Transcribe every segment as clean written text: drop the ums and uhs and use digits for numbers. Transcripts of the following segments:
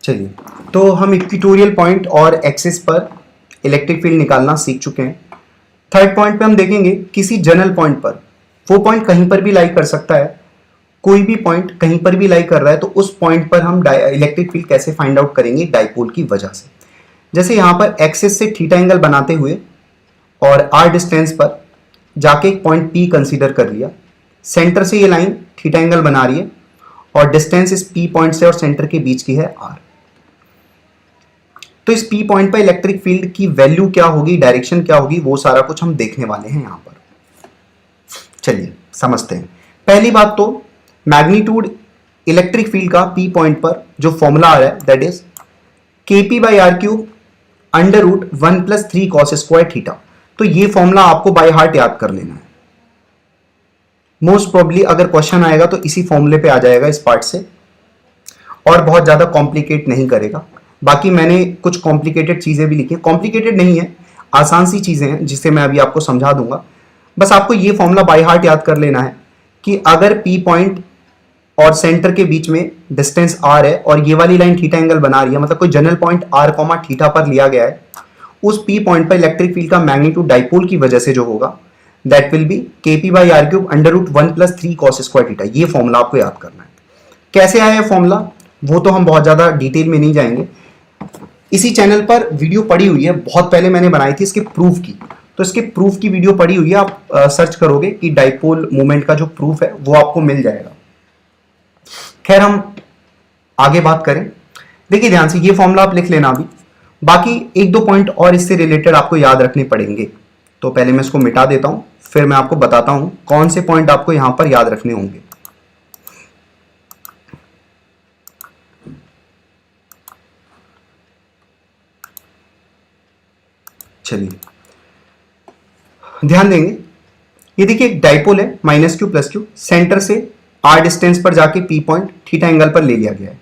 चलिए, तो हम इक्वेटोरियल पॉइंट और एक्सिस पर इलेक्ट्रिक फील्ड निकालना सीख चुके हैं। थर्ड पॉइंट पे हम देखेंगे किसी जनरल पॉइंट पर, वो पॉइंट कहीं पर भी लाई कर सकता है, कोई भी पॉइंट कहीं पर भी लाई कर रहा है, तो उस पॉइंट पर हम इलेक्ट्रिक फील्ड कैसे फाइंड आउट करेंगे डाइपोल की वजह से। जैसे यहाँ पर एक्सिस से थीटा एंगल बनाते हुए और आर डिस्टेंस पर जाके एक पॉइंट पी कंसीडर कर लिया, सेंटर से ये लाइन थीटा एंगल बना रही है और डिस्टेंस इस पी पॉइंट से और सेंटर के बीच की है आर। तो इस पी पॉइंट पर इलेक्ट्रिक फील्ड की वैल्यू क्या होगी, डायरेक्शन क्या होगी, वो सारा कुछ हम देखने वाले हैं यहां पर। चलिए समझते हैं। पहली बात तो मैग्नीट्यूड इलेक्ट्रिक फील्ड का पी पॉइंट पर जो फॉर्मूला आ रहा है that is kp/r³ √1 + 3 cos² theta. तो ये फॉर्मूला आपको बाय हार्ट याद कर लेना है। मोस्ट प्रोबेबली अगर क्वेश्चन आएगा तो इसी फॉर्मूले पे आ जाएगा इस पार्ट से, और बहुत ज्यादा कॉम्प्लिकेट नहीं करेगा। बाकी मैंने कुछ कॉम्प्लिकेटेड चीजें भी लिखी हैं, कॉम्प्लिकेटेड नहीं है, आसान सी चीजें हैं जिसे मैं अभी आपको समझा दूंगा। बस आपको ये फॉर्मूला बाय हार्ट याद कर लेना है कि अगर पी पॉइंट और सेंटर के बीच में डिस्टेंस आर है और ये वाली लाइन थीटा एंगल बना रही है, मतलब कोई general point R comma theta पर लिया गया है, उस पी पॉइंट पर इलेक्ट्रिक फील्ड का मैग्नीट्यूड डाइपोल की वजह से जो होगा that will be kp/r³ √1 + 3 cos² theta. ये फॉर्मूला आपको याद करना है। कैसे आया है फॉर्मूला वो तो हम बहुत ज्यादा डिटेल में नहीं जाएंगे। इसी चैनल पर वीडियो पड़ी हुई है, बहुत पहले मैंने बनाई थी इसके प्रूफ की, तो इसके प्रूफ की वीडियो पड़ी हुई है, आप सर्च करोगे कि डाइपोल मूवमेंट का जो प्रूफ है वो आपको मिल जाएगा। खैर हम आगे बात करें। देखिए ध्यान से, ये फॉर्मूला आप लिख लेना अभी, बाकी एक दो पॉइंट और इससे रिलेटेड आपको याद रखने पड़ेंगे। तो पहले मैं इसको मिटा देता हूं, फिर मैं आपको बताता हूं कौन से पॉइंट आपको यहां पर याद रखने होंगे। चलिए ध्यान देंगे, ये देखिए एक डाइपोल है -q + q, सेंटर से आर डिस्टेंस पर जाके पी पॉइंट थीटा एंगल पर ले लिया गया है।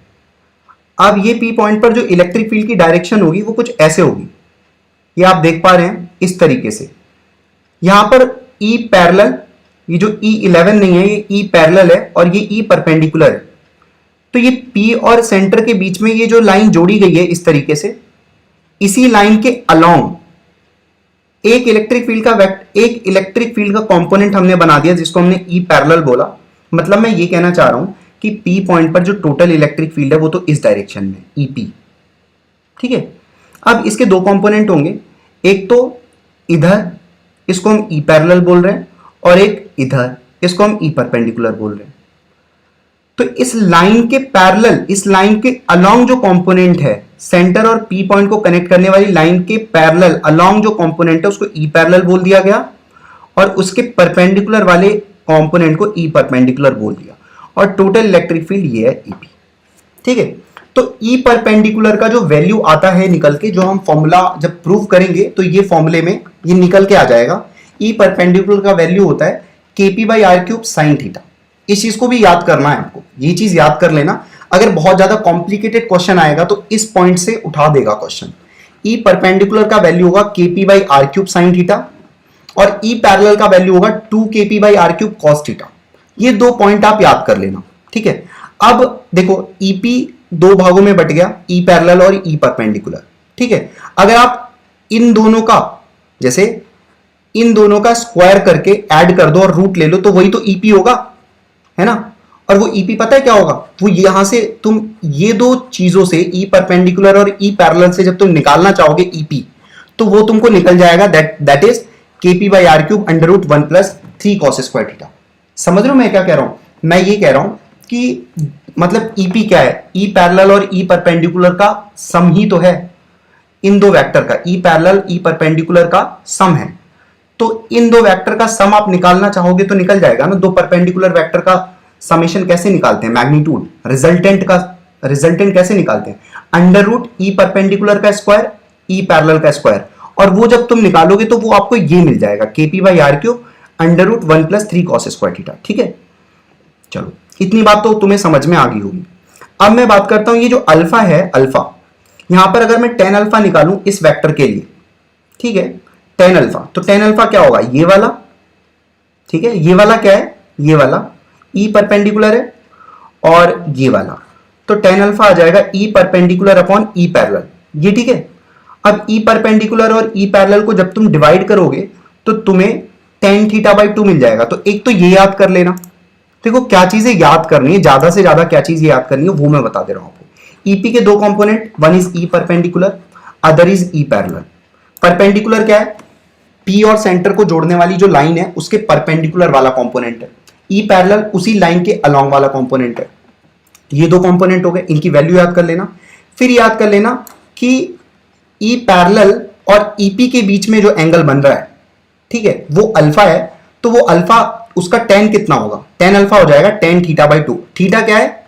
अब ये पी पॉइंट पर जो इलेक्ट्रिक फील्ड की डायरेक्शन होगी वो कुछ ऐसे होगी, ये आप देख पा रहे हैं इस तरीके से। यहां पर E पैरेलल, ये जो E11 नहीं है ये E पैरेलल है और ये E परपेंडिकुलर है। तो ये P और सेंटर के बीच में ये जो लाइन जोड़ी गई है इस तरीके से, इसी लाइन के अलोंग एक इलेक्ट्रिक फील्ड का कंपोनेंट हमने बना दिया जिसको हमने E पैरेलल बोला। मतलब मैं ये कहना चाह रहा हूं कि P पॉइंट पर जो टोटल इलेक्ट्रिक फील्ड है वो तो इस डायरेक्शन में EP, ठीक है। अब इसके दो कंपोनेंट होंगे, एक तो इधर इसको हम E पैरेलल बोल रहे हैं और एक इधर इसको हम E परपेंडिकुलर बोल रहे हैं। तो इस लाइन के पैरेलल, इस लाइन के अलोंग जो कंपोनेंट है, सेंटर और P पॉइंट को कनेक्ट करने वाली लाइन के पैरेलल अलोंग जो कंपोनेंट है उसको E पैरेलल बोल दिया गया और उसके परपेंडिकुलर वाले कंपोनेंट को E परपेंडिकुलर बोल दिया, और टोटल इलेक्ट्रिक फील्ड ये है EP, ठीक है। तो E परपेंडिकुलर का जो वैल्यू आता है निकल के, जो हम फॉर्मूला जब प्रूव करेंगे तो ये फॉर्मूले में ये निकल के आ जाएगा। E परपेंडिकुलर का वैल्यू होता है kp/r³ sin थीटा। इस चीज को भी याद करना है आपको, ये चीज याद कर लेना। अगर बहुत ज्यादा कॉम्प्लिकेटेड क्वेश्चन आएगा तो इस पॉइंट से उठा देगा क्वेश्चन। E परपेंडिकुलर का वैल्यू होगा kp/r³ sin थीटा और E पैरेलल का वैल्यू होगा 2 kp/r³ cos थीटा। ये दो पॉइंट आप याद कर लेना, ठीक है। अब देखो EP दो भागों में बट गया, E पैरेलल और E परपेंडिकुलर, ठीक है। अगर आप इन दोनों का, जैसे इन दोनों का स्क्वायर करके ऐड कर दो और रूट ले लो तो वही तो EP होगा, है ना। और वो EP पता है क्या होगा, वो यहां से तुम ये दो चीजों से E परपेंडिकुलर और E पैरेलल से जब तुम निकालना चाहोगे EP, तो वो तुमको निकल जाएगा that is kp/r³ √1 + 3 cos² theta. समझ रहे हो मैं क्या कह रहा हूं? मैं ये कह रहा हूं कि मतलब EP क्या है, E पैरेलल और E परपेंडिकुलर का सम ही तो है, इन दो वेक्टर का E पैरेलल E परपेंडिकुलर का सम है। तो इन दो वेक्टर का सम आप निकालना चाहोगे तो निकल जाएगा ना। दो परपेंडिकुलर वेक्टर का समेशन कैसे निकालते हैं, मैग्नीट्यूड रिजल्टेंट कैसे निकालते हैं, √E परपेंडिकुलर का स्क्वायर E पैरेलल का स्क्वायर, और वो जब तुम निकालोगे तो वो आपको ये मिल जाएगा kp/r³ √1 + 3 cos² थीटा, ठीक है। चलो इतनी बात तो तुम्हें समझ में आ गई होगी। अब मैं बात करता हूं ये जो अल्फा है, अल्फा, यहां पर अगर मैं tan अल्फा निकालूं इस वेक्टर के लिए, ठीक है, tan अल्फा, तो tan अल्फा क्या होगा, ये वाला, ठीक है। ये वाला क्या है, ये वाला E परपेंडिकुलर है और ये वाला, तो टेन अल्फा आ जाएगा E perpendicular upon E parallel, ये ठीक है। अब ई परपेंडिकुलर और ई पैरेलल को जब तुम डिवाइड करोगे तो तुम्हें टेन थीटा बाई टू मिल जाएगा। तो एक तो ये याद कर लेना, देखो क्या चीजें याद करनी है, ज्यादा से ज्यादा क्या चीज याद करनी है वो मैं बता दे रहा हूं आपको। ईपी के दो component, one is E perpendicular, other is E parallel. Perpendicular क्या है, पी और सेंटर को जोड़ने वाली जो लाइन है उसके परपेंडिकुलर वाला कंपोनेंट है। ई पैरेलल उसी लाइन के अलोंग वाला कंपोनेंट है। ये दो कंपोनेंट हो गए, इनकी वैल्यू याद कर लेना। फिर याद कर लेना कि ई पैरेलल और ईपी के बीच में जो एंगल बन रहा है, ठीक है, वो अल्फा है। तो वो अल्फा, उसका टेन कितना होगा, टेन अल्फा हो जाएगा tan theta by two. Theta क्या है,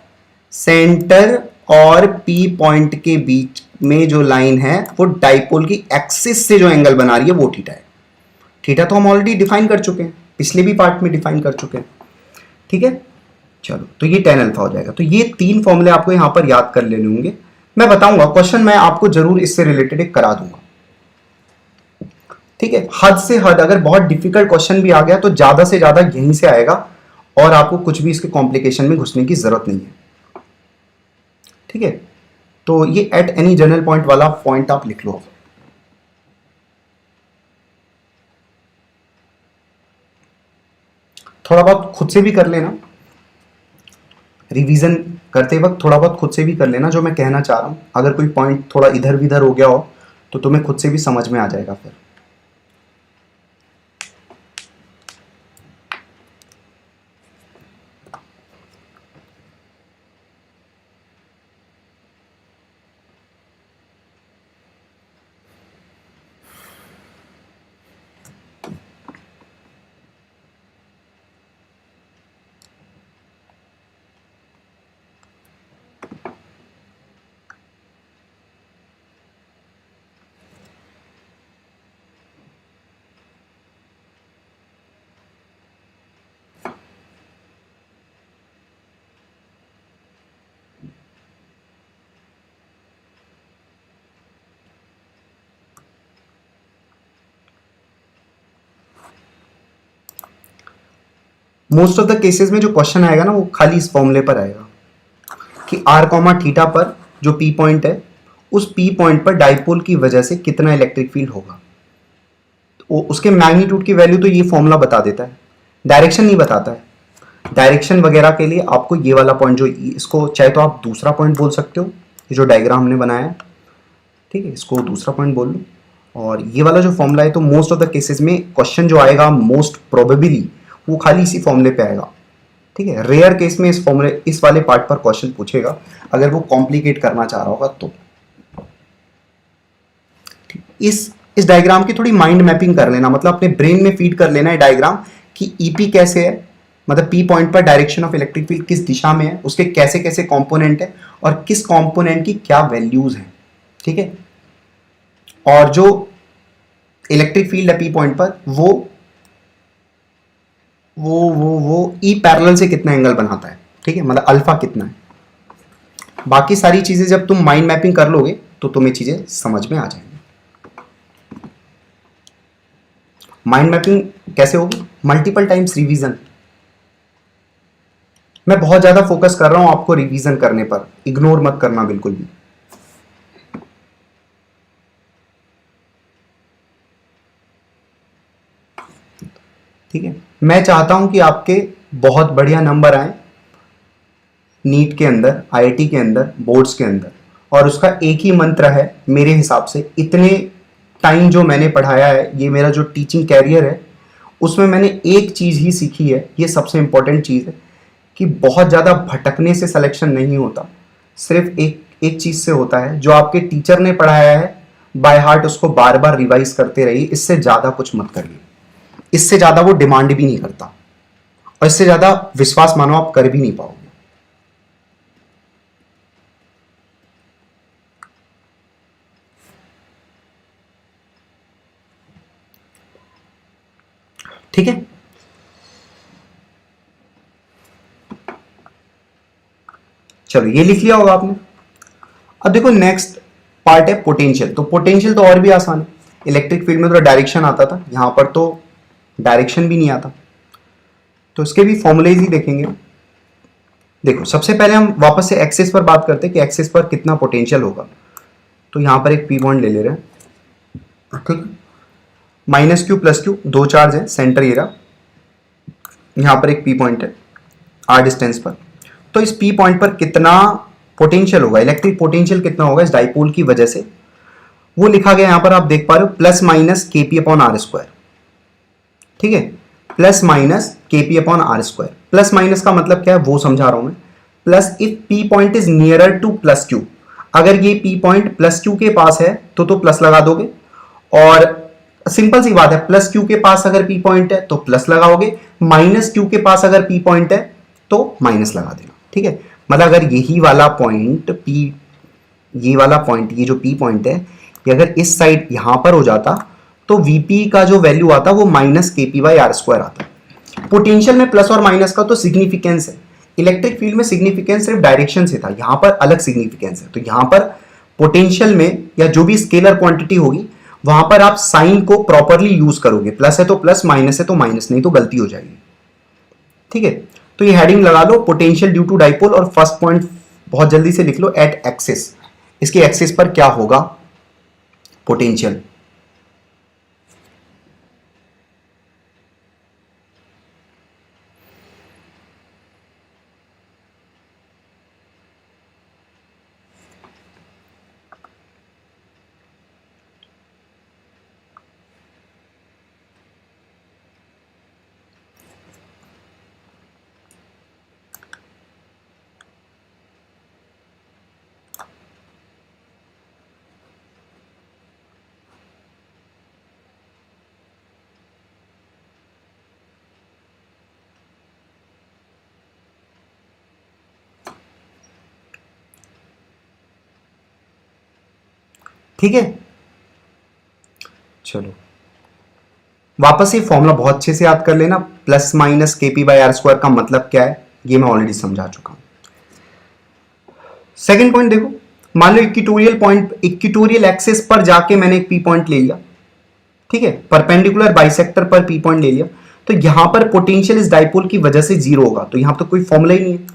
सेंटर और पी पॉइंट के बीच में जो लाइन है वो डाइपोल की एक्सिस से जो एंगल बना रही है वो थीटा है। थीटा तो हम ऑलरेडी डिफाइन कर चुके हैं, पिछले भी पार्ट में डिफाइन कर चुके हैं, ठीक है। चलो, तो ये टेन अल्फा हो जाएगा। तो ये तीन फॉर्मूले आपको यहां पर याद कर लेने होंगे। मैं बताऊंगा क्वेश्चन, मैं आपको जरूर इससे रिलेटेड एक करा दूंगा, ठीक है। हद से हद, अगर बहुत डिफिकल्ट क्वेश्चन भी आ गया तो ज्यादा से ज्यादा यहीं से आएगा और आपको कुछ भी इसके कॉम्प्लिकेशन में घुसने की जरूरत नहीं है, ठीक है। तो ये एट एनी जनरल पॉइंट वाला पॉइंट आप लिख लो। थोड़ा बहुत खुद से भी कर लेना, रिवीजन करते वक्त थोड़ा बहुत खुद से भी कर लेना जो मैं कहना चाह रहा हूं। अगर कोई पॉइंट थोड़ा इधर उधर हो गया हो तो तुम्हें खुद से भी समझ में आ जाएगा फिर। मोस्ट ऑफ द केसेस में जो क्वेश्चन आएगा ना वो खाली इस फॉर्मूले पर आएगा कि आर कॉमा थीटा पर जो पी पॉइंट है, उस पी पॉइंट पर डाइपोल की वजह से कितना इलेक्ट्रिक फील्ड होगा। तो उसके मैग्नीट्यूड की वैल्यू तो ये फॉर्मूला बता देता है, डायरेक्शन नहीं बताता है। डायरेक्शन वगैरह के लिए आपको ये वाला पॉइंट, जो इसको चाहे तो आप दूसरा पॉइंट बोल सकते हो, ये जो डायग्राम हमने बनाया है, ठीक है, इसको दूसरा पॉइंट बोल लो। और ये वाला जो फॉर्मूला है, तो मोस्ट ऑफ द केसेस में क्वेश्चन जो आएगा मोस्ट प्रोबेबली वो खाली इसी फॉर्मूले पे आएगा, ठीक है। रेयर केस में इस फॉर्मूले, इस वाले पार्ट पर क्वेश्चन पूछेगा अगर वो कॉम्प्लिकेट करना चाह रहा होगा तो। इस डायग्राम की थोड़ी माइंड मैपिंग कर लेना, मतलब अपने ब्रेन में फीड कर लेना है डायग्राम कि ईपी कैसे है, मतलब पी पॉइंट पर डायरेक्शन ऑफ इलेक्ट्रिक फील्ड किस दिशा में है, उसके कैसे कैसे कंपोनेंट है और किस कंपोनेंट की क्या वैल्यूज हैं, ठीक है। और जो इलेक्ट्रिक फील्ड है पी पॉइंट पर वो ई पैरेलल से कितना एंगल बनाता है, ठीक है, मतलब अल्फा कितना है। बाकी सारी चीजें जब तुम माइंड मैपिंग कर लोगे तो तुम्हें चीजें समझ में आ जाएंगी। माइंड मैपिंग कैसे होगी, मल्टीपल टाइम्स रिवीजन। मैं बहुत ज्यादा फोकस कर रहा हूं आपको रिवीजन करने पर, इग्नोर मत करना बिल्कुल भी। ठीक है, मैं चाहता हूं कि आपके बहुत बढ़िया नंबर आए नीट के अंदर, आईआईटी के अंदर, बोर्ड्स के अंदर। और उसका एक ही मंत्र है मेरे हिसाब से, इतने टाइम जो मैंने पढ़ाया है, ये मेरा जो टीचिंग कैरियर है, उसमें मैंने एक चीज़ ही सीखी है, ये सबसे इंपॉर्टेंट चीज़ है, कि बहुत ज़्यादा भटकने से सिलेक्शन नहीं होता, सिर्फ एक चीज़ से होता है। जो आपके टीचर ने पढ़ाया है बाय हार्ट उसको बार बार रिवाइज करते रहिए, इससे ज़्यादा कुछ मत करिए। इससे ज़्यादा वो डिमांड भी नहीं करता और इससे ज़्यादा विश्वास मानो आप कर भी नहीं पाओगे। ठीक है, चलो ये लिख लिया होगा आपने। अब देखो नेक्स्ट पार्ट है पोटेंशियल। तो पोटेंशियल तो और भी आसान है, इलेक्ट्रिक फील्ड में तो डायरेक्शन आता था, यहां पर तो डायरेक्शन भी नहीं आता, तो इसके भी फॉर्मूलेज ही देखेंगे। देखो सबसे पहले हम वापस से एक्सिस पर बात करते हैं कि एक्सिस पर कितना पोटेंशियल होगा। तो यहां पर एक पी पॉइंट ले ले रहे हैं, ठीक। माइनस क्यू प्लस क्यू दो चार्ज है, सेंटर ये रहा, यहां पर एक पी पॉइंट है आर डिस्टेंस पर। तो इस पी पॉइंट पर कितना पोटेंशियल होगा, इलेक्ट्रिक पोटेंशियल कितना होगा इस डाइपोल की वजह से, वो लिखा गया यहां पर आप देख पा रहे हो, plus minus KP upon R square, ठीक है। Plus minus KP upon R square. Plus minus का मतलब क्या है वो समझा रहा हूं मैं। Plus if P point is nearer to plus Q, अगर ये पी पॉइंट प्लस क्यू के पास है तो प्लस लगा दोगे, और सिंपल सी बात है, प्लस क्यू के पास अगर पी पॉइंट है तो प्लस लगाओगे, माइनस क्यू के पास अगर पी पॉइंट है तो माइनस लगा देना, ठीक है। मतलब अगर यही वाला पॉइंट पी, ये वाला पॉइंट, ये जो पी पॉइंट है, ये अगर इस साइड यहां पर हो जाता तो वीपी का जो वैल्यू आता वो minus KP by R square आता। पोटेंशियल में प्लस और माइनस का तो सिग्निफिकेंस है, इलेक्ट्रिक फील्ड में सिग्निफिकेंस सिर्फ डायरेक्शन से था, यहां पर अलग सिग्निफिकेंस है। तो यहां पर पोटेंशियल में या जो भी स्केलर क्वांटिटी होगी वहां पर आप साइन को प्रॉपरली यूज करोगे, प्लस है तो प्लस, माइनस है तो माइनस, नहीं तो गलती हो जाएगी, ठीक है। तो ये हेडिंग लगा लो, पोटेंशियल ड्यू टू डाइपोल, और फर्स्ट पॉइंट बहुत जल्दी से लिख लो, एट एक्सिस, इसके एक्सिस पर क्या होगा पोटेंशियल। ठीक है, चलो वापस ये फॉर्मूला बहुत अच्छे से याद कर लेना, plus minus KP by R square का मतलब क्या है ये मैं ऑलरेडी समझा चुका हूं। सेकंड पॉइंट देखो, मान लो इक्वेटोरियल पॉइंट, इक्वेटोरियल एक्सिस पर जाके मैंने एक पी पॉइंट ले लिया, ठीक है, परपेंडिकुलर बाइसेक्टर पर पी पॉइंट ले लिया, तो यहां पर पोटेंशियल इस डाइपोल की वजह से जीरो होगा, तो यहां तो कोई फॉर्मूला ही नहीं है,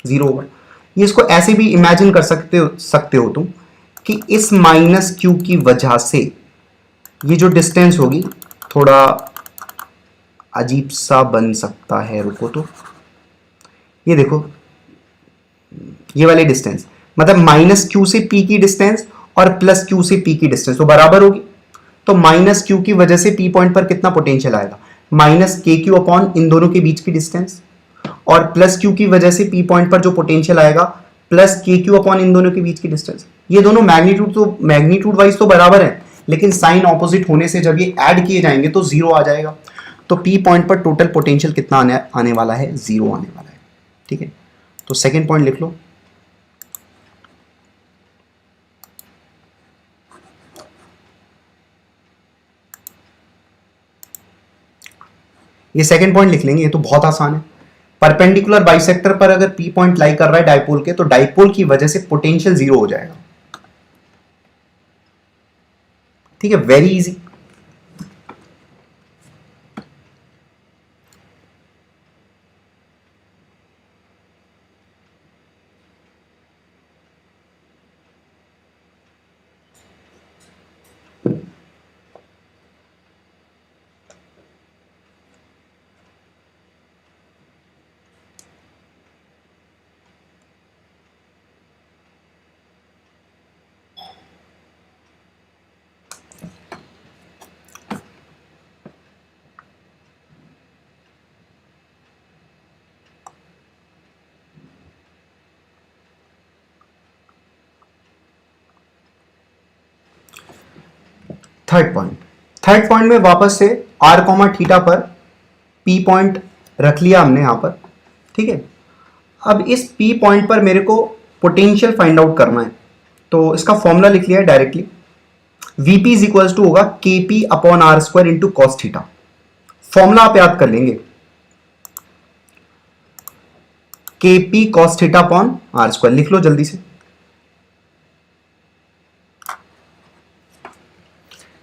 जीरो होगा। ये इसको ऐसे भी इमेजिन कर सकते हो तुम कि इस माइनस क्यू की वजह से ये जो डिस्टेंस होगी थोड़ा अजीब सा बन सकता है, रुको तो, ये देखो ये वाली डिस्टेंस, मतलब माइनस क्यू से पी की डिस्टेंस और प्लस क्यू से पी की डिस्टेंस तो बराबर होगी। तो माइनस क्यू की वजह से पी पॉइंट पर कितना पोटेंशियल आएगा, माइनस के क्यू अपॉन इन दोनों के बीच की डिस्टेंस, और प्लस क्यू की वजह से पी पॉइंट पर जो पोटेंशियल आएगा प्लस के क्यू अपॉन इन दोनों के बीच की डिस्टेंस। ये दोनों मैग्नीट्यूड वाइज तो बराबर है, लेकिन साइन ऑपोजिट होने से जब ये ऐड किए जाएंगे तो जीरो आ जाएगा। तो पी पॉइंट पर टोटल पोटेंशियल कितना आने वाला है, जीरो आने वाला है, ठीक है। तो सेकेंड पॉइंट लिख लो, ये सेकेंड पॉइंट लिख लेंगे, ये तो बहुत आसान है। परपेंडिकुलर बाइसेक्टर पर अगर पी पॉइंट लाई कर रहा है डाइपोल के, तो डाइपोल की वजह से पोटेंशियल जीरो हो जाएगा, ठीक है, वेरी इजी। थर्ड पॉइंट में वापस से आर कॉमा थीटा पर पी पॉइंट रख लिया हमने यहां पर, ठीक है। अब इस पी पॉइंट पर मेरे को पोटेंशियल फाइंड आउट करना है, तो इसका फॉर्मूला लिख लिया है directly, VP is equals to होगा KP upon R square into cos theta. Formula आप याद कर लेंगे, KP cos theta upon R square, लिख लो जल्दी से।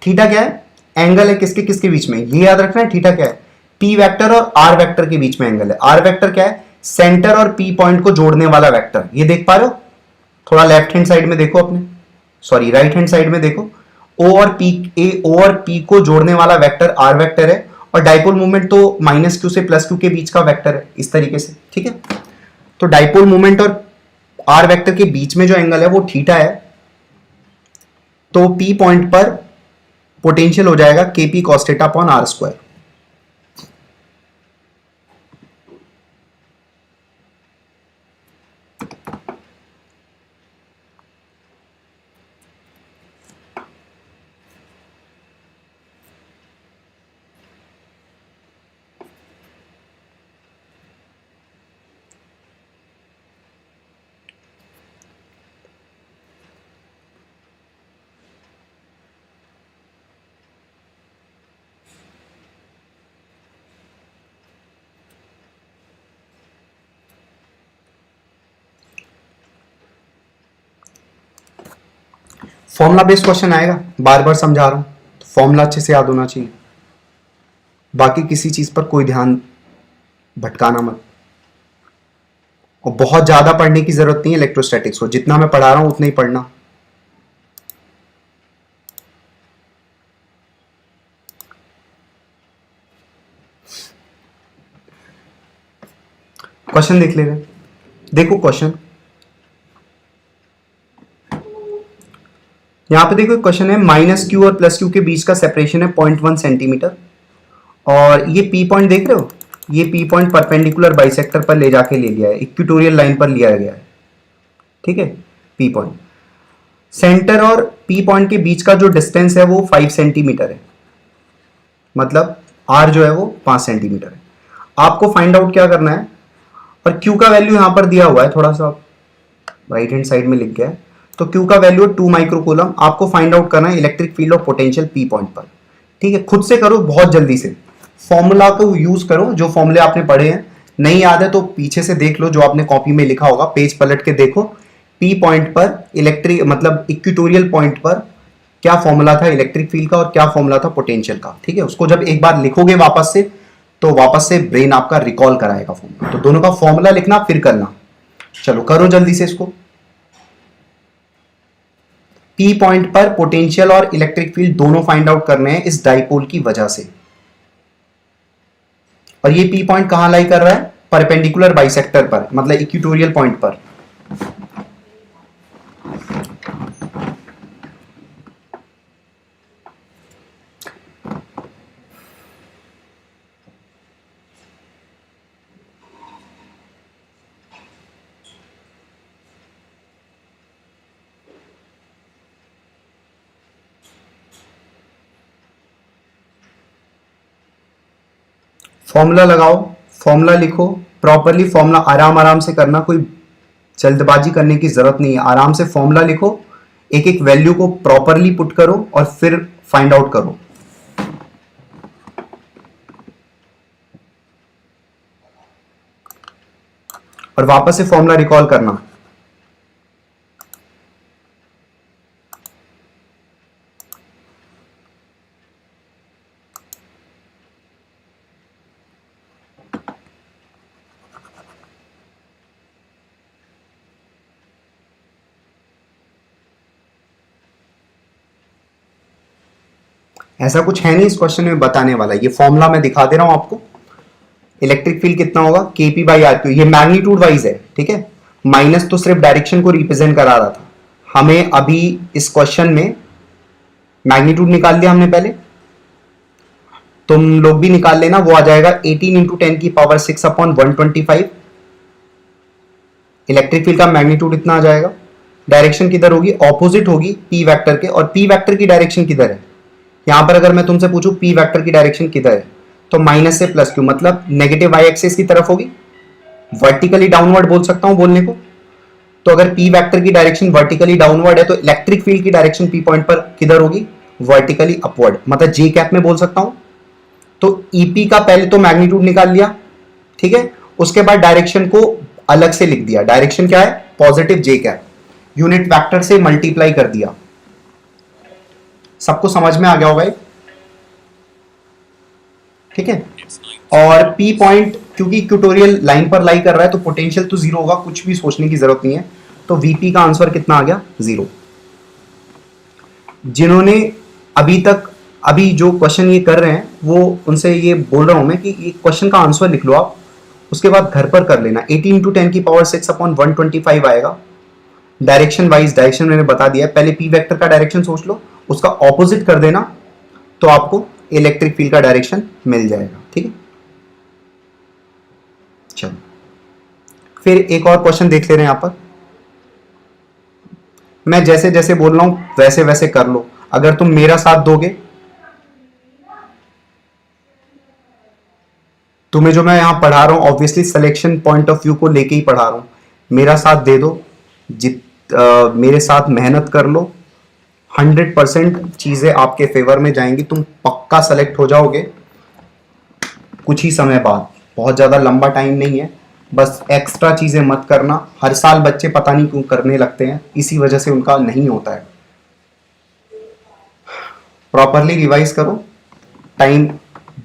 थीटा क्या है, एंगल है किसके बीच में, ये याद रखना है। थीटा क्या है, पी वेक्टर और आर वेक्टर के बीच में एंगल है। आर वेक्टर क्या है, सेंटर और पी पॉइंट को जोड़ने वाला वेक्टर, ये देख पा रहे हो? थोड़ा लेफ्ट हैंड साइड में देखो अपने, सॉरी राइट हैंड साइड में देखो। ओ और पी, ए ओ और पी को जोड़ने वाला वेक्टर आर वेक्टर है, और डाइपोल मूवमेंट तो माइनस क्यू से प्लस क्यू के बीच का वेक्टर है, इस तरीके से, ठीक है। तो डाइपोल मूवमेंट और आर वेक्टर के बीच में जो एंगल है वो थीटा है, तो पी पॉइंट पर पोटेंशियल हो जाएगा KP cos theta upon R square. Formula based question आएगा, बार बार समझा रहा हूं, तो फॉर्मुला अच्छे से याद होना चाहिए, बाकी किसी चीज पर कोई ध्यान भटकाना मत। और बहुत ज्यादा पढ़ने की जरूरत नहीं है इलेक्ट्रोस्टैटिक्स को, जितना मैं पढ़ा रहा हूं उतना ही पढ़ना। क्वेश्चन देख ले रहे, देखो क्वेश्चन, यहां पे देखो क्वेश्चन है माइनस क्यू और प्लस क्यू के बीच का सेपरेशन है 0.1 सेंटीमीटर, और ये पी पॉइंट देख रहे हो, ये पी पॉइंट परपेंडिकुलर बाइसेक्टर पर ले जाके ले लिया है, इक्वेटोरियल लाइन पर लिया गया है, ठीक है। पी पॉइंट, सेंटर और पी पॉइंट के बीच का जो डिस्टेंस है वो 5 सेंटीमीटर है, मतलब आर जो है वो 5 सेंटीमीटर है। आपको फाइंड आउट क्या करना है, और क्यू का वैल्यू यहां पर दिया हुआ है, थोड़ा सा राइट हैंड साइड में लिख गया है, तो क्यू का वैल्यू 2 माइक्रोकूलम। आपको फाइंड आउट करना है इलेक्ट्रिक फील्ड और पोटेंशियल पी पॉइंट पर, ठीक है। खुद से करो बहुत जल्दी से, फॉर्मूला को यूज करो, जो फॉर्मूले आपने पढ़े हैं, नहीं याद है तो पीछे से देख लो, जो आपने कॉपी में लिखा होगा पेज पलट के देखो, पी पॉइंट पर इलेक्ट्रिक मतलब इक्वेटोरियल पॉइंट पर क्या फॉर्मूला था इलेक्ट्रिक फील्ड का और क्या फॉर्मूला था पोटेंशियल का, ठीक है। उसको जब एक बार लिखोगे वापस से, तो वापस से ब्रेन आपका रिकॉल कराएगा फॉर्मूला, तो दोनों का फॉर्मूला लिखना फिर करना। चलो करो जल्दी से इसको। पी पॉइंट पर पोटेंशियल और इलेक्ट्रिक फील्ड दोनों फाइंड आउट करने हैं इस डाइपोल की वजह से, और ये पी पॉइंट कहां लाई कर रहा है, परपेंडिकुलर बाइसेक्टर पर, मतलब इक्वेटोरियल पॉइंट पर। फॉर्मूला लगाओ, फॉर्मूला लिखो प्रॉपरली, फॉर्मूला आराम आराम से करना, कोई जल्दबाजी करने की जरूरत नहीं है, आराम से फॉर्मूला लिखो, एक एक वैल्यू को प्रॉपरली पुट करो और फिर फाइंड आउट करो। और वापस से फॉर्मूला रिकॉल करना। ऐसा कुछ है नहीं इस क्वेश्चन में बताने वाला, ये फॉर्मूला मैं दिखा दे रहा हूं आपको। इलेक्ट्रिक फील्ड कितना होगा, केपी बाई आर क्यू, ये मैग्नीट्यूड वाइज है, ठीक है। माइनस तो सिर्फ डायरेक्शन को रिप्रेजेंट करा रहा था, हमें अभी इस क्वेश्चन में मैग्नीट्यूड निकाल लिया हमने पहले, तुम लोग भी निकाल लेना, वो आ जाएगा 18 इंटू 10 की पावर 6 अपॉन 125। इलेक्ट्रिक फील्ड का मैग्नीट्यूड इतना आ जाएगा। डायरेक्शन किधर होगी, ऑपोजिट होगी पी वेक्टर के, और पी वेक्टर की डायरेक्शन किधर है, यहां पर अगर मैं तुमसे पूछूं पी वेक्टर की डायरेक्शन किधर है, तो माइनस से प्लस क्यू, मतलब नेगेटिव वाई एक्सिस की तरफ होगी, वर्टिकली डाउनवर्ड बोल सकता हूं बोलने को। तो अगर पी वेक्टर की डायरेक्शन वर्टिकली डाउनवर्ड है, तो इलेक्ट्रिक फील्ड की डायरेक्शन पी पॉइंट पर किधर होगी, वर्टिकली अपवर्ड, मतलब जे कैप में बोल सकता हूं। तो ईपी का पहले तो मैग्नीट्यूड निकाल लिया, ठीक है, उसके बाद डायरेक्शन को अलग से लिख दिया, डायरेक्शन क्या है, पॉजिटिव जे कैप, यूनिट वेक्टर से मल्टीप्लाई कर दिया। सबको समझ में आ गया होगा? ठीक है। और पी पॉइंट क्योंकि इक्वेटोरियल लाइन पर लाई कर रहा है तो पोटेंशियल तो जीरो होगा, कुछ भी सोचने की जरूरत नहीं है। तो वीपी का आंसर कितना आ गया? जीरो। जिन्होंने अभी जो क्वेश्चन ये कर रहे हैं वो उनसे ये बोल रहा हूं मैं कि ये क्वेश्चन का आंसर लिख लो आप, उसके बाद घर पर कर लेना। 18 × 10⁻6/125 आएगा। डायरेक्शन वाइज डायरेक्शन मैंने बता दिया है, पहले पी वेक्टर का डायरेक्शन सोच लो, उसका ऑपोजिट कर देना तो आपको इलेक्ट्रिक फील्ड का डायरेक्शन मिल जाएगा। ठीक है, चलो फिर एक और क्वेश्चन देख ले रहे हैं। यहां पर मैं जैसे जैसे बोल रहा हूं वैसे वैसे कर लो, अगर तुम मेरा साथ दोगे, तुम्हें जो मैं यहां पढ़ा रहा हूं obviously selection point of view को लेके ही पढ़ा रहा हूं, मेरा साथ दे दो, मेरे साथ मेहनत कर लो, 100% चीजें आपके फेवर में जाएंगी, तुम पक्का सेलेक्ट हो जाओगे कुछ ही समय बाद। बहुत ज्यादा लंबा टाइम नहीं है, बस एक्स्ट्रा चीजें मत करना। हर साल बच्चे पता नहीं क्यों करने लगते हैं, इसी वजह से उनका नहीं होता है। प्रॉपरली रिवाइज करो, टाइम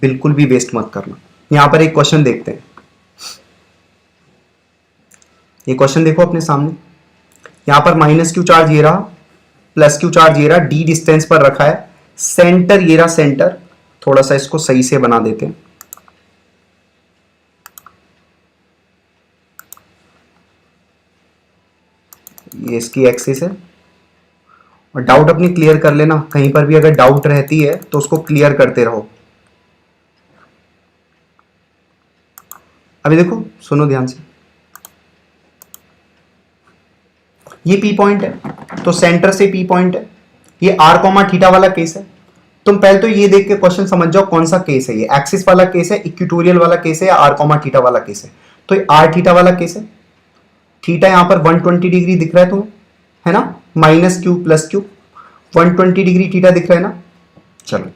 बिल्कुल भी वेस्ट मत करना। यहां पर एक क्वेश्चन देखते हैं, ये क्वेश्चन देखो अपने सामने। यहां पर -q चार्ज ये रहा, +q चार्ज ये रहा, d डिस्टेंस पर रखा है, सेंटर ये रहा सेंटर। थोड़ा सा इसको सही से बना देते हैं। ये इसकी एक्सिस है, और डाउट अपनी क्लियर कर लेना, कहीं पर भी अगर डाउट रहती है तो उसको क्लियर करते रहो। अभी देखो, सुनो ध्यान से, ये पी पॉइंट है तो सेंटर से पी पॉइंट है, ये r, वाला केस है। तुम पहले तो ये देख के क्वेश्चन समझ जाओ कौन सा केस है, ये एक्सिस वाला केस है, इक्वेटोरियल वाला केस है, या r, वाला केस है। तो ये r वाला केस है। थीटा यहां पर 120 डिग्री दिख रहा है तुम्हें, है ना, -q + q, 120 डिग्री थीटा दिख रहा है ना। चलो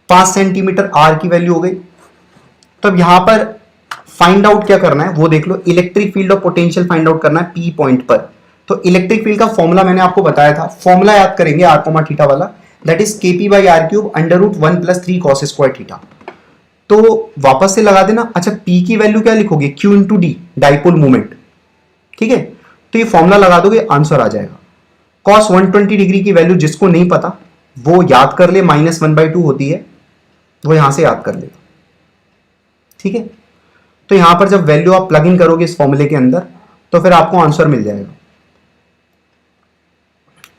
5 सेंटीमीटर r की वैल्यू हो गई। तो अब यहां पर फाइंड आउट क्या करना है वो देख लो, इलेक्ट्रिक फील्ड और पोटेंशियल फाइंड आउट करना है पी पॉइंट पर। तो इलेक्ट्रिक फील्ड का फॉर्मूला मैंने आपको बताया था, फॉर्मूला याद करेंगे r, वाला, that is kp/r³ √1 + 3 cos² theta. तो वापस से लगा देना। अच्छा, p की वैल्यू क्या लिखोगे? q × d, dipole moment. ठीक है, तो ये फॉर्मूला लगा दोगे, आंसर आ जाएगा। cos 120 डिग्री की वैल्यू जिसको नहीं पता वो याद कर ले, -1/2 होती है, वो यहां से याद कर लेगा। ठीक है, तो यहां पर जब वैल्यू आप प्लग इन करोगे इस फॉर्मूले के अंदर तो फिर आपको आंसर मिल जाएगा।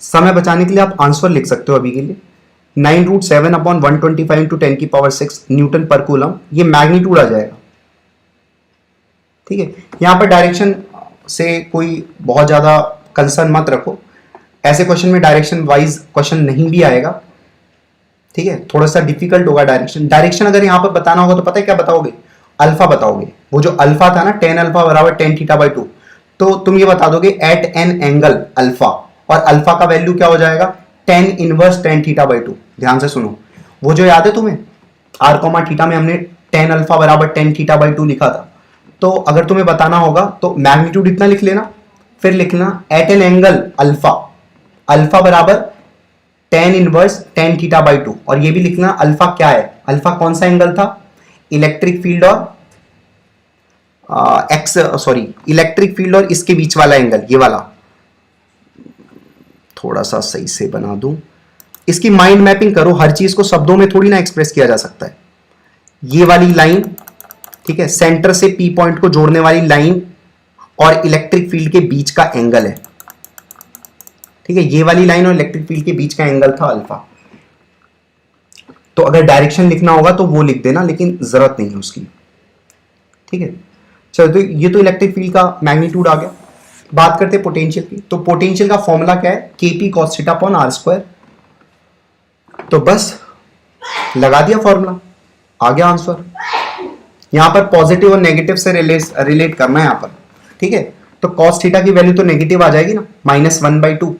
समय बचाने के लिए आप आंसर लिख सकते हो अभी के लिए, 9√7/125 × 10⁶ न्यूटन पर कूलम, ये मैग्नीट्यूड आ जाएगा। ठीक है, यहां पर डायरेक्शन से कोई बहुत ज्यादा कंसर्न मत रखो, ऐसे क्वेश्चन में डायरेक्शन वाइज क्वेश्चन नहीं भी आएगा। ठीक है, थोड़ा सा डिफिकल्ट होगा डायरेक्शन अगर यहां पर बताना होगा तो पता है क्या बताओगे? अल्फा बताओगे। वो जो अल्फा था ना, tan α = tan θ/2, तो तुम ये बता दोगे एट एन एंगल अल्फा, और अल्फा का वैल्यू क्या हो जाएगा? tan inverse tan θ/2। ध्यान से सुनो, वो जो याद है तुम्हें r, में हमने tan α = tan θ/2 लिखा था। तो अगर तुम्हें बताना होगा तो मैग्नीट्यूड इतना लिख लेना, फिर लिखना at an angle alpha, alpha बराबर tan इनवर्स tan θ/2, और ये भी लिखना अल्फा क्या है, अल्फा कौन सा एंगल था? इलेक्ट्रिक फील्ड और इलेक्ट्रिक फील्ड और इसके बीच वाला एंगल, ये वाला। थोड़ा सा सही से बना दूं, इसकी माइंड मैपिंग करो, हर चीज को शब्दों में थोड़ी ना एक्सप्रेस किया जा सकता है। ये वाली लाइन, ठीक है, सेंटर से पी पॉइंट को जोड़ने वाली लाइन और इलेक्ट्रिक फील्ड के बीच का एंगल है। ठीक है, ये वाली लाइन और इलेक्ट्रिक फील्ड के बीच का एंगल था अल्फा। तो अगर डायरेक्शन लिखना होगा तो वो लिख देना, लेकिन जरूरत नहीं है उसकी। ठीक है, चलो, तो ये तो इलेक्ट्रिक फील्ड का मैग्नीट्यूड आ गया। बात करते हैं पोटेंशियल की। तो पोटेंशियल का फॉर्मूला क्या है? kp cos θ/r²। तो बस लगा दिया फॉर्मूला, आ गया आंसर। यहां पर पॉजिटिव और नेगेटिव से रिलेट करना है यहां पर। ठीक है, तो cos थीटा की वैल्यू तो नेगेटिव आ जाएगी ना, -1/2।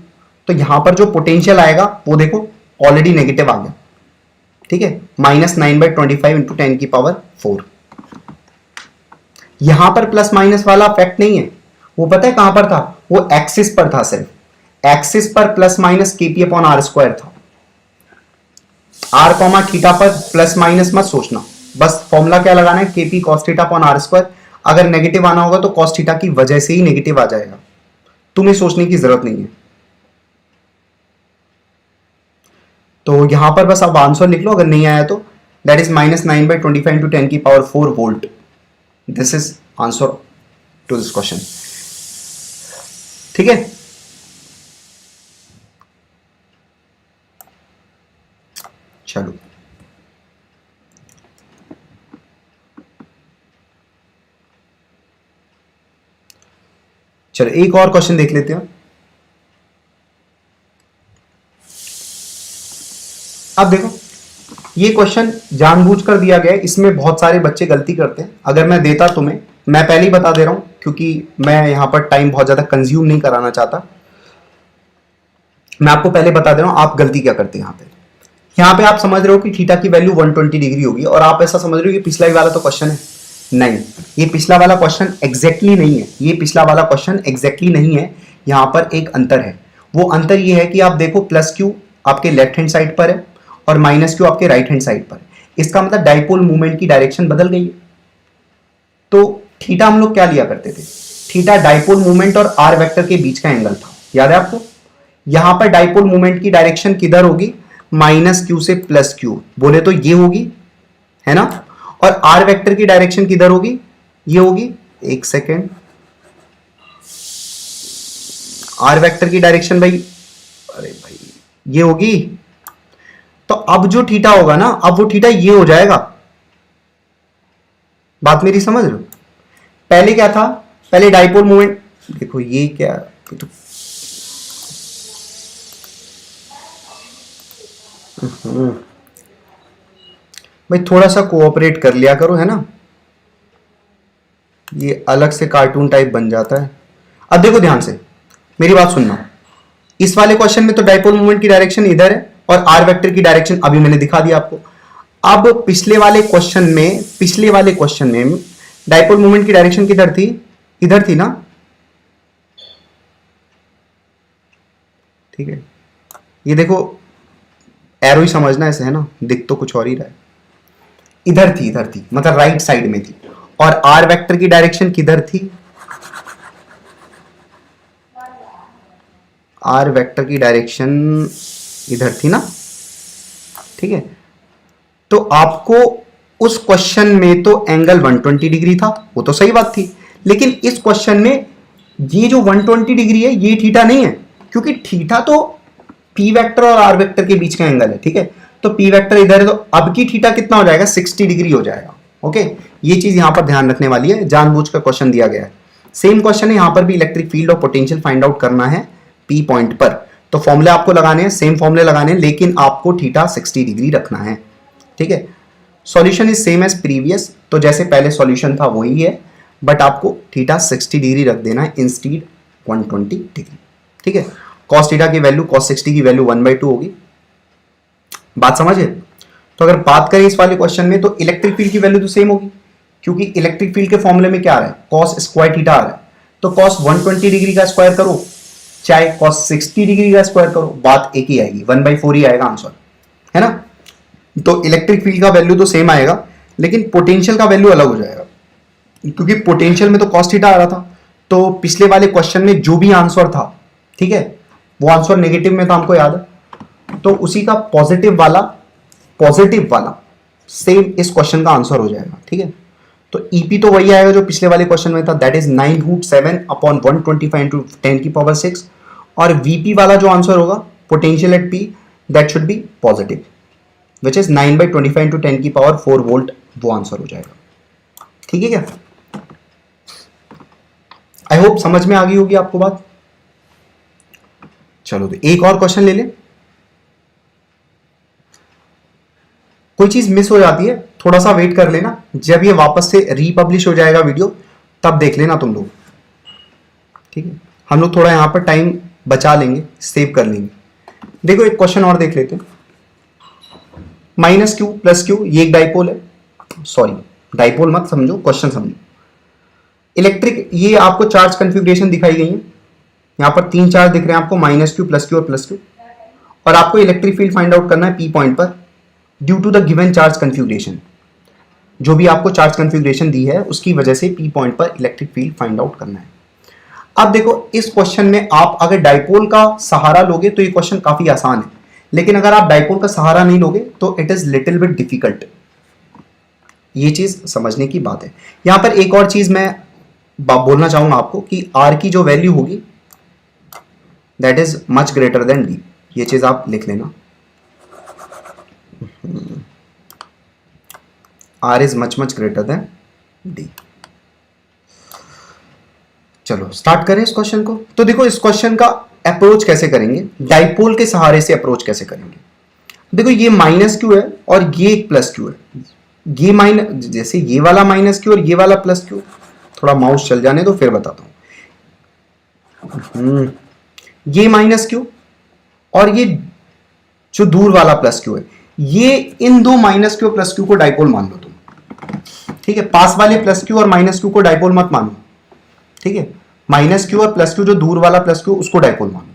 तो यहां पर जो पोटेंशियल आएगा वो देखो ऑलरेडी नेगेटिव आ गया। ठीक है, -9/25 × 10⁴। यहां पर प्लस माइनस वाला इफेक्ट नहीं है, वो पता है कहां पर था? वो एक्सिस पर था, सिर्फ एक्सिस पर प्लस माइनस kp/r² था। r, θ पर प्लस माइनस मत सोचना, बस फॉर्मूला क्या लगाना है, KP cos theta upon R square. अगर नेगेटिव आना होगा तो कॉस थीटा की वजह से ही नेगेटिव आ जाएगा, तुम्हें सोचने की जरूरत नहीं है। तो यहां पर बस अब आंसर लिख लो अगर नहीं आया तो, that is -9/25 × 10⁴ volt. This is answer to this question. ठीक है, चलो चलो एक और क्वेश्चन देख लेते हैं। अब देखो ये क्वेश्चन जानबूझकर दिया गया है, इसमें बहुत सारे बच्चे गलती करते हैं। अगर मैं देता तुम्हें, मैं पहले ही बता दे रहा हूं क्योंकि मैं यहां पर टाइम बहुत ज्यादा कंज्यूम नहीं कराना चाहता, मैं आपको पहले बता दे रहा हूं आप गलती क्या करते हैं। यहां पे आप समझ रहे हो कि थीटा की वैल्यू 120 डिग्री होगी और आप ऐसा समझ रहे हो कि पिछला ही वाला तो क्वेश्चन है। नहीं, ये पिछला वाला क्वेश्चन एग्जैक्टली नहीं है, ये पिछला वाला क्वेश्चन एग्जैक्टली नहीं है। यहां पर एक अंतर है, वो अंतर ये है कि आप देखो प्लस क्यू आपके लेफ्ट हैंड साइड पर है और माइनस क्यू आपके राइट हैंड साइड पर है। इसका मतलब डाइपोल मूवमेंट की डायरेक्शन बदल गई है। तो थीटा हम लोग क्या लिया करते थे, थीटा डाइपोल मूवमेंट और आर वेक्टर के बीच का एंगल था, याद है आपको। यहां पर डाइपोल मूवमेंट की डायरेक्शन किधर होगी, माइनस क्यू से प्लस क्यू, बोले तो ये होगी, है ना। और आर वेक्टर की डायरेक्शन किधर होगी, ये होगी, एक सेकेंड, आर वेक्टर की डायरेक्शन भाई, अरे भाई ये होगी। तो अब जो थीटा होगा ना, अब वो थीटा ये हो जाएगा। बात मेरी समझ रहे हो। पहले क्या था, पहले डाइपोल मोमेंट, देखो ये क्या, तो भाई थोड़ा सा कोऑपरेट कर लिया करो, है ना, ये अलग से कार्टून टाइप बन जाता है। अब देखो ध्यान से मेरी बात सुनना, इस वाले क्वेश्चन में तो डाइपोल मोमेंट की डायरेक्शन इधर है और आर वेक्टर की डायरेक्शन अभी मैंने दिखा दिया आपको। अब पिछले वाले क्वेश्चन में डाइपोल मोमेंट की डायरेक्शन किधर थी, इधर थी ना, ठीक है। ये देखो एरो ही समझना ऐसे, है ना, दिख तो कुछ और ही रहा है। इधर थी मतलब राइट साइड में थी। और आर वेक्टर की डायरेक्शन किधर थी, आर वेक्टर की डायरेक्शन इधर थी ना, ठीक है। तो आपको उस क्वेश्चन में तो एंगल 120 डिग्री था, वो तो सही बात थी, लेकिन इस क्वेश्चन में ये जो 120 डिग्री है ये थीटा नहीं है, क्योंकि थीटा तो पी वेक्टर और आर वेक्टर के बीच का एंगल है, ठीक है। तो पी वेक्टर इधर है, तो अब की थीटा कितना हो जाएगा, 60 डिग्री हो जाएगा। ओके, ये चीज यहां पर ध्यान रखने वाली है, जानबूझकर क्वेश्चन दिया गया है। सेम क्वेश्चन है, यहां पर भी इलेक्ट्रिक फील्ड और पोटेंशियल फाइंड आउट करना है पी पॉइंट पर। तो फॉर्मूले आपको लगाने हैं, सेम फॉर्मूले लगाने हैं, लेकिन आपको थीटा 60 डिग्री रखना है, ठीक है। Solution is same as previous, तो जैसे पहले सॉल्यूशन था वही है, बट आपको थीटा 60 डिग्री रख देना है इंस्टीड 120 डिग्री, ठीक है। कॉस थीटा की वैल्यू कॉस 60 की वैल्यू 1/2 होगी। बात समझे। तो अगर बात करें इस वाले क्वेश्चन में, तो इलेक्ट्रिक फील्ड की वैल्यू तो सेम होगी, क्योंकि इलेक्ट्रिक फील्ड के फॉर्मूले में क्या आ रहा है, कॉस स्क्वायर थीटा आ रहा है। तो कॉस 120 डिग्री का स्क्वायर करो चाहे कॉस 60 डिग्री का स्क्वायर करो, बात एक ही आएगी, 1/4 ही आएगा आंसर, है ना। तो इलेक्ट्रिक फील्ड का वैल्यू तो सेम आएगा, लेकिन पोटेंशियल का वैल्यू अलग हो जाएगा, क्योंकि पोटेंशियल में तो कॉस थीटा आ रहा था। तो पिछले वाले क्वेश्चन में जो भी आंसर था, ठीक है, वो आंसर नेगेटिव में था, हमको याद है। तो उसी का पॉजिटिव वाला सेम इस क्वेश्चन का आंसर हो जाएगा, ठीक है। तो ईपी तो वही आएगा जो पिछले वाले क्वेश्चन में था, दैट इज 9√7/125 × 10⁶। और वीपी वाला जो आंसर होगा, potential at P, that should be positive, which is 9/25 × 10⁴ volt, वो आंसर हो जाएगा, ठीक है क्या। आई होप समझ में आ गई होगी आपको बात। चलो तो एक और क्वेश्चन ले ले। कोई चीज मिस हो जाती है, थोड़ा सा वेट कर लेना, जब ये वापस से रीपब्लिश हो जाएगा वीडियो तब देख लेना तुम लोग, ठीक है। हम लोग थोड़ा यहां पर टाइम बचा लेंगे, सेव कर लेंगे। देखो एक क्वेश्चन और देख लेते हैं। -q + q, ये एक डाइपोल है, सॉरी डाइपोल मत समझो, क्वेश्चन समझो। इलेक्ट्रिक, ये आपको चार्ज कन्फिग्रेशन दिखाई गई है, यहां पर 3 चार्ज दिख रहे हैं आपको, -q + q और +q, और आपको इलेक्ट्रिक फील्ड फाइंड आउट करना है पी पॉइंट पर due to the given charge configuration. जो भी आपको चार्ज कन्फिग्रेशन दी है उसकी वजह से पी पॉइंट पर इलेक्ट्रिक फील्ड फाइंड आउट करना है। अब देखो इस क्वेश्चन में आप अगर डाइपोल का सहारा लोगे तो ये क्वेश्चन काफी आसान है, लेकिन अगर आप डाइपोल का सहारा नहीं लोगे तो it is little bit difficult. ये चीज समझने की बात है। यहां पर एक और चीज मैं बोलना चाहूंगा आपको कि आर की जो वैल्यू होगी that is much greater than D. ये चीज आप लिख लेना, R is much much greater than D. चलो स्टार्ट करें इस क्वेश्चन को। तो देखो इस क्वेश्चन का अप्रोच कैसे करेंगे, डाइपोल के सहारे से अप्रोच कैसे करेंगे। देखो ये माइनस क्यू है और ये एक प्लस क्यू है। ये माइनस, जैसे ये वाला माइनस क्यू और ये वाला प्लस क्यू, थोड़ा माउस चल जाने दो फिर बताता हूं। ये माइनस क्यू और ये जो दूर वाला प्लस क्यू है, ये इन दो माइनस क्यू प्लस क्यू को डाइपोल मान लो तुम। ठीक है, पास वाले प्लस क्यू और माइनस क्यू को डाइपोल मत मानो। ठीक है, माइनस क्यू और प्लस क्यू, जो दूर वाला प्लस क्यू, उसको डाइपोल मानो।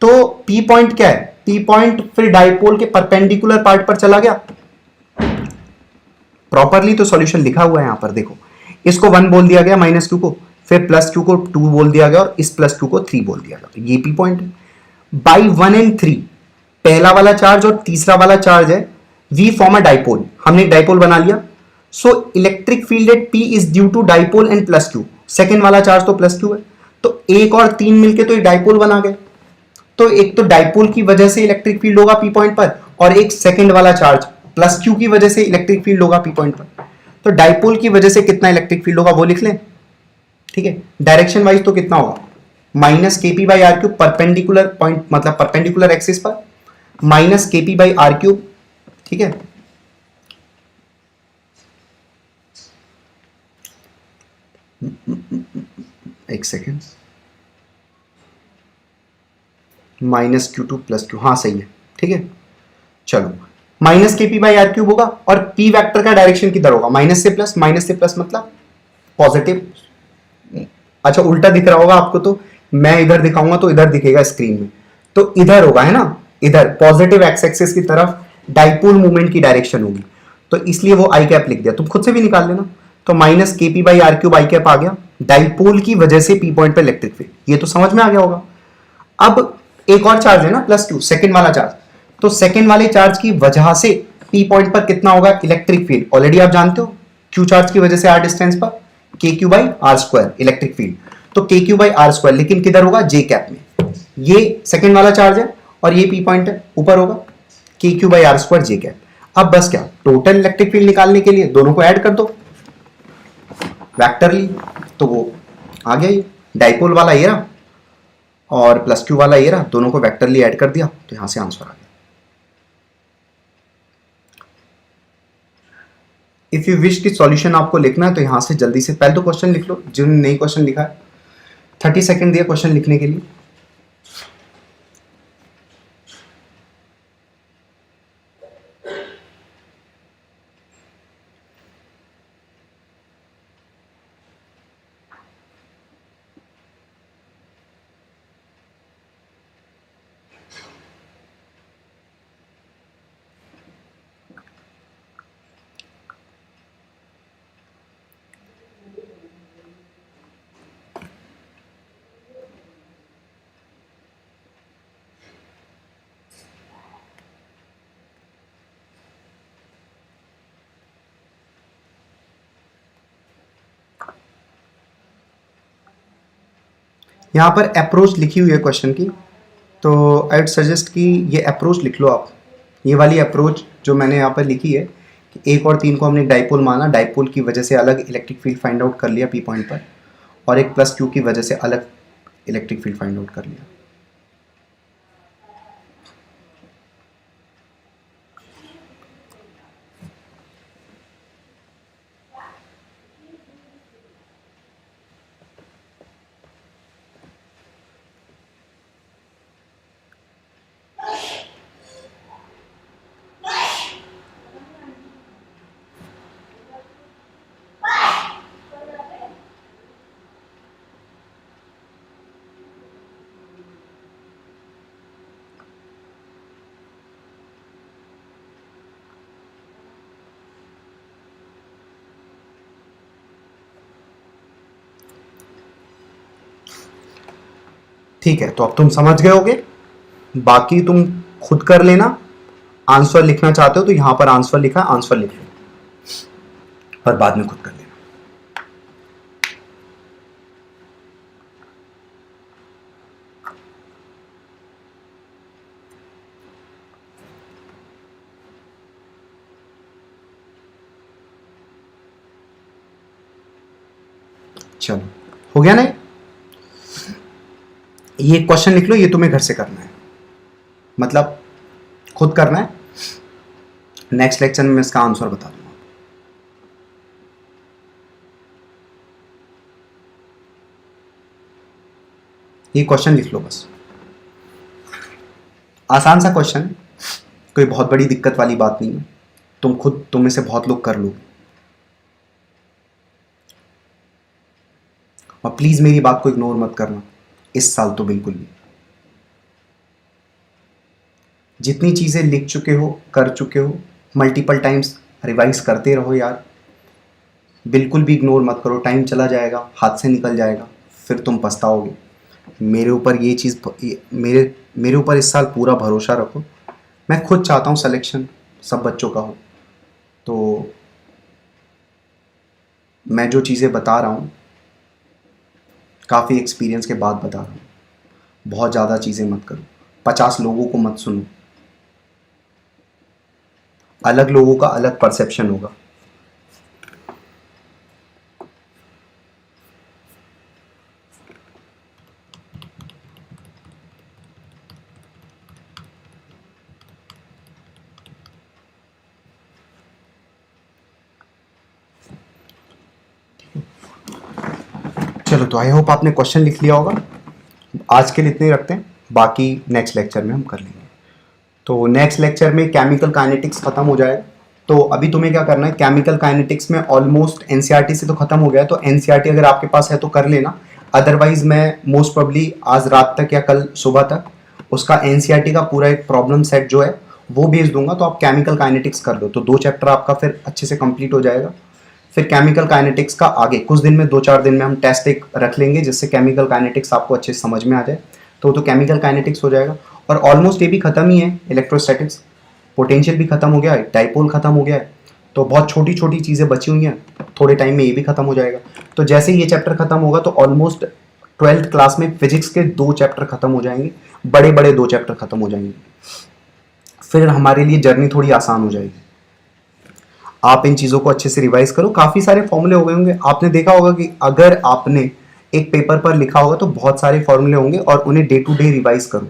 तो पी पॉइंट क्या है, पी पॉइंट फिर डाइपोल के परपेंडिकुलर पार्ट पर चला गया। प्रॉपरली तो सॉल्यूशन लिखा हुआ है यहां पर, देखो इसको 1 बोल दिया गया माइनस क्यू को, फिर प्लस क्यू को 2 बोल दिया गया और इस प्लस क्यू को 3 बोल दिया गया। तो ये पी पॉइंट है। बाई 1 एंड 3 पहला वाला चार्ज और तीसरा वाला चार्ज है, वी फॉर्म अ डाइपोल। हमने डाइपोल बना लिया। So electric field at P is due to dipole and plus Q. Second वाला चार्ज तो प्लस क्यू है, तो 1 और 3 मिलके तो ये डाइपोल बना गए। तो एक तो डाइपोल की वजह से इलेक्ट्रिक फील्ड होगा पी पॉइंट पर, और एक सेकंड वाला चार्ज प्लस क्यू की वजह से इलेक्ट्रिक फील्ड होगा पी पॉइंट पर। तो डाइपोल की वजह से कितना इलेक्ट्रिक फील्ड होगा वो लिख लें। ठीक है, डायरेक्शन वाइज तो कितना होगा, minus KP by R cube perpendicular point, मतलब परपेंडिकुलर एक्सिस पर, minus KP by R cube. ठीक है, एक second, minus Q to plus Q, हाँ सही है। ठीक है, चलो minus K P by R cube होगा और पी वेक्टर का डायरेक्शन किधर होगा, माइनस से प्लस, माइनस से प्लस मतलब पॉजिटिव। अच्छा उल्टा दिख रहा होगा आपको, तो मैं इधर दिखाऊंगा तो इधर दिखेगा स्क्रीन में, तो इधर होगा है ना, इधर पॉजिटिव एक्स एक्सिस की तरफ डाइपोल मूवमेंट की डायरेक्शन होगी, तो इसलिए वो आई कैप लिख दिया। तुम खुद से भी निकाल लेना। तो minus K P by R cube I cap आ गया, डाइपोल की वजह से पी पॉइंट पर इलेक्ट्रिक फील्ड, ये तो समझ में आ गया होगा। अब एक और चार्ज है ना प्लस क्यू, सेकंड वाला चार्ज, तो सेकंड वाले चार्ज की वजह से पी पॉइंट पर कितना होगा इलेक्ट्रिक फील्ड, ऑलरेडी आप जानते हो, क्यू चार्ज की वजह से आर डिस्टेंस पर K Q by R square electric field. तो K Q by R square, लेकिन किधर होगा, जे कैप में। ये सेकंड वाला चार्ज है और ये पी पॉइंट है, ऊपर होगा K Q by R square J cap. अब बस क्या, टोटल इलेक्ट्रिक फील्ड निकालने के लिए दोनों को ऐड कर दो वेक्टरली, तो वो आ गया। ये डाइपोल वाला ये रहा और प्लस क्यू वाला ये रहा, दोनों को वेक्टरली ऐड कर दिया, तो यहां से आंसर आ गया। इफ यू विश की सॉल्यूशन आपको लिखना है तो यहां से जल्दी से पहले तो क्वेश्चन लिख लो, जिन्होंने नई क्वेश्चन लिखा है 30 सेकंड दिया क्वेश्चन लिखने के लिए। यहाँ पर अप्रोच लिखी हुई है क्वेश्चन की, तो आई वुड सजेस्ट कि ये अप्रोच लिख लो आप। ये वाली अप्रोच जो मैंने यहाँ पर लिखी है कि 1 और 3 को हमने डाइपोल माना, डाइपोल की वजह से अलग इलेक्ट्रिक फील्ड फाइंड आउट कर लिया पी पॉइंट पर, और एक प्लस क्यू की वजह से अलग इलेक्ट्रिक फील्ड फाइंड आउट कर लिया। ठीक है, तो अब तुम समझ गए होगे, बाकी तुम खुद कर लेना। आंसर लिखना चाहते हो तो यहां पर आंसर लिखा, आंसर लिख लो और बाद में खुद कर लेना। चलो, हो गया ना? ये क्वेश्चन लिख लो, ये तुम्हें घर से करना है, मतलब खुद करना है। नेक्स्ट लेक्चर में मैं इसका आंसर बता दूंगा। ये क्वेश्चन लिख लो बस, आसान सा क्वेश्चन है, कोई बहुत बड़ी दिक्कत वाली बात नहीं है। तुम में से बहुत लोग कर लो। और प्लीज मेरी बात को इग्नोर मत करना, इस साल तो बिल्कुल भी। जितनी चीजें लिख चुके हो, कर चुके हो, मल्टीपल टाइम्स रिवाइज करते रहो यार। बिल्कुल भी इग्नोर मत करो, टाइम चला जाएगा, हाथ से निकल जाएगा, फिर तुम पछताओगे। मेरे ऊपर ये चीज़, मेरे ऊपर इस साल पूरा भरोसा रखो। मैं खुद चाहता हूँ सिलेक्शन सब बच्चों का हो, तो मैं जो चीज़ें बता रहा हूँ काफ़ी एक्सपीरियंस के बाद बता रहा हूँ। बहुत ज़्यादा चीज़ें मत करो, 50 लोगों को मत सुनो, अलग लोगों का अलग परसेप्शन होगा। चलो, तो आई होप आपने क्वेश्चन लिख लिया होगा। आज के लिए इतने ही रखते हैं, बाकी नेक्स्ट लेक्चर में हम कर लेंगे। तो नेक्स्ट लेक्चर में केमिकल काइनेटिक्स खत्म हो जाएगा। तो अभी तुम्हें क्या करना है, केमिकल काइनेटिक्स में ऑलमोस्ट एनसीईआरटी से तो खत्म हो गया है, तो एनसीईआरटी अगर आपके पास है तो कर लेना। अदरवाइज मैं मोस्ट प्रोबेबली आज रात तक या कल सुबह तक उसका एनसीईआरटी का पूरा एक प्रॉब्लम सेट जो है वो भेज दूंगा, तो आप केमिकल काइनेटिक्स कर लो, तो 2 चैप्टर आपका फिर अच्छे से कंप्लीट हो जाएगा। फिर केमिकल काइनेटिक्स का आगे कुछ दिन में, 2-4 दिन में हम टेस्ट एक रख लेंगे जिससे केमिकल काइनेटिक्स आपको अच्छे से समझ में आ जाए, तो केमिकल काइनेटिक्स हो जाएगा। और ऑलमोस्ट ये भी खत्म ही है, इलेक्ट्रोस्टैटिक्स, पोटेंशियल भी खत्म हो गया है, डाइपोल खत्म हो गया है, तो बहुत छोटी छोटी चीज़ें बची हुई हैं, थोड़े टाइम में ये भी खत्म हो जाएगा। तो जैसे ही ये चैप्टर खत्म होगा तो ऑलमोस्ट 12th क्लास में फिजिक्स के 2 चैप्टर खत्म हो जाएंगे, बड़े बड़े 2 चैप्टर खत्म हो जाएंगे। फिर हमारे लिए जर्नी थोड़ी आसान हो जाएगी। आप इन चीज़ों को अच्छे से रिवाइज करो, काफ़ी सारे फॉर्मूले हो गए होंगे। आपने देखा होगा कि अगर आपने एक पेपर पर लिखा होगा तो बहुत सारे फॉर्मूले होंगे, और उन्हें डे टू डे रिवाइज करो,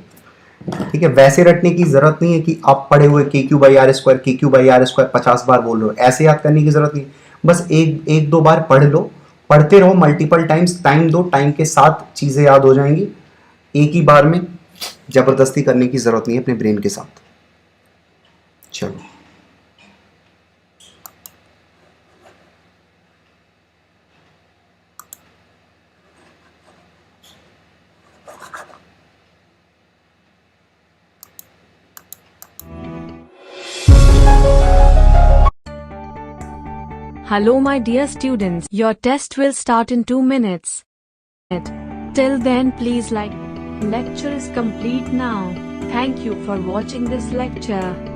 ठीक है। वैसे रटने की जरूरत नहीं है कि आप पढ़े हुए KQ/R², 50 बार बोल रहे हो, ऐसे याद करने की जरूरत नहीं। बस एक दो बार पढ़ लो, पढ़ते रहो मल्टीपल टाइम्स, टाइम दो, टाइम के साथ चीज़ें याद हो जाएंगी। एक ही बार में जबरदस्ती करने की जरूरत नहीं है अपने ब्रेन के साथ। चलो, Hello my dear students, your test will start in 2 minutes. Till then please like. Lecture is complete now. Thank you for watching this lecture.